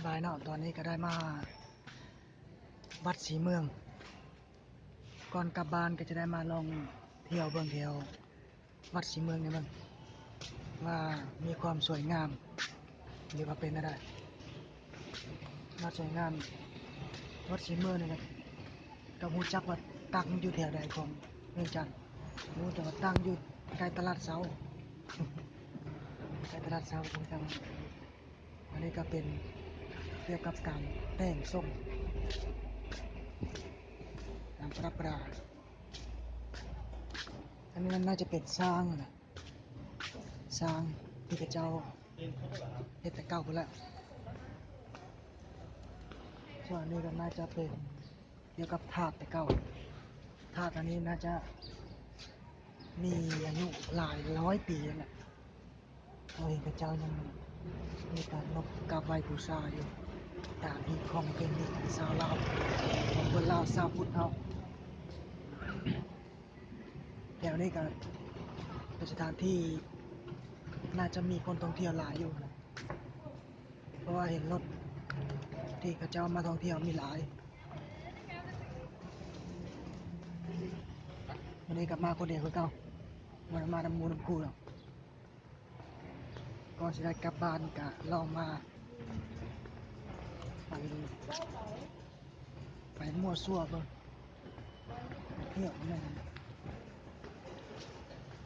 บายเนาะตอนนี้ก็ได้มาวัดศรีเมืองก่อนกลับบ้านก็จะได้มาลองเที่ยวเบิ่งแถววัดศรีเมืองนี่มันว่ามีความสวยงามหรือว่าเป็นอะไรมาสวยงามวัดศรีเมืองนี่นะก็รู้จักว่าตั้งอยู่แถวใดของเมืองจันทน์รู้แต่ว่าตั้งอยู่ใกล้ตลาดเสาใกล้ตลาดเสาตรงจังอันนี้ก็เป็นเกี่ยวกับการแต่งทรงตามประปราอันนี้น่าจะเป็นสร้างนะสร้างที่พระเจ้าเฮ็ดแต่เก่าไปแล้วส่วนอันนี้ก็น่าจะเป็นเกี่ยวกับธาตุแต่เก่าธาตุอันนี้น่าจะมีอายุหลายร้อยปีแล้วแหละเราเห็นพระเจ้ายังมีการนบกราบไหว้บูชาอยู่ตามที่ของเป็นนิของชาวลาวของคนลาวชาวพุทธเขาแถวนี้ก็เป็นสถานที่น่าจะมีคนท่องเที่ยวหลายอยู่นะเพราะว่าเห็นรถที่เขาเจ้ามาท่องเที่ยวมีหลายวันนี้กลับมาคนเดียวคือเก่าวันมาดำมูน้ำคู่แล้วก่อนจะได้กลับบ้านก็ลองมาไปไปมั่วซั่วเบิ่งไปเที่ยวนั่น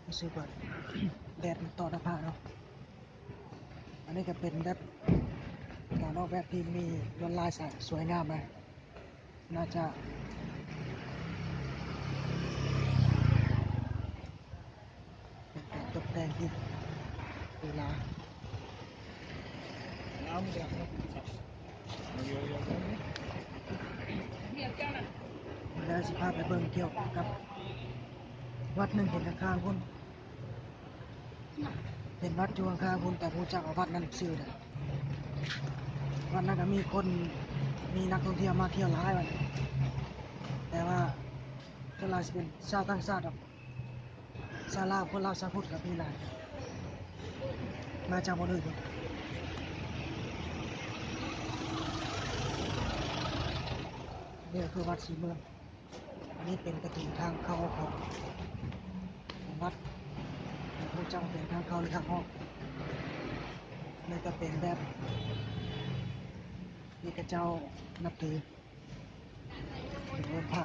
รู้สึกว่า แดดมันต่อหน้าผาเนาะอันนี้ก็เป็นแบบการออกแบบที่มีลวดลายสวยงามนะน่าจะเป็นการตกแต่งที่ดูหลาแล้วสิพาไปเบิ่งเกี่ยวกับวัดหนึ่งเห็นข้างๆพุ่นเห็นวัดอยู่ข้างๆพุ่นแต่รู้จักว่าวัดนั้นชื่อใดวัดนั้นก็มีคนมีนักท่องเที่ยวมาเที่ยวหลายวันแต่ว่าส่วนหลายสิเป็นชาวต่างชาติหรอกชาวลาวคนลาวชาวพุทธกับมีหลายมาจากบ่อนอื่นพุ่นนี่ก็คือวัดศรีเมืองอันนี้เป็นประตูทางเข้าของวัดรู้จักว่าเป็นทางเข้าหรือทางออกนี่ก็เป็นแบบที่พระเจ้านับถือถึงวันพระ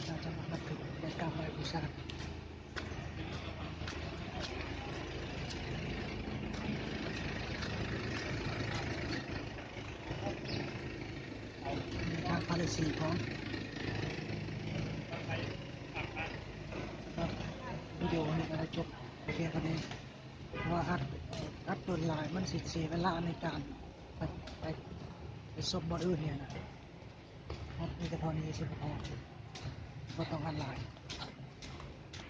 เราจะมานับถือในกราบไหว้บูชามีทางพาเลสีพร้อมครับวิดีโอนี้ก็ได้จบไปเพียงเท่านี้เพราะว่าอัดโดนหลายมันเสียเวลาในการไปไปไปชมบอนอื่นเนี่ยนะมีแต่พอนี้สิพอก็ต้องอันหลาย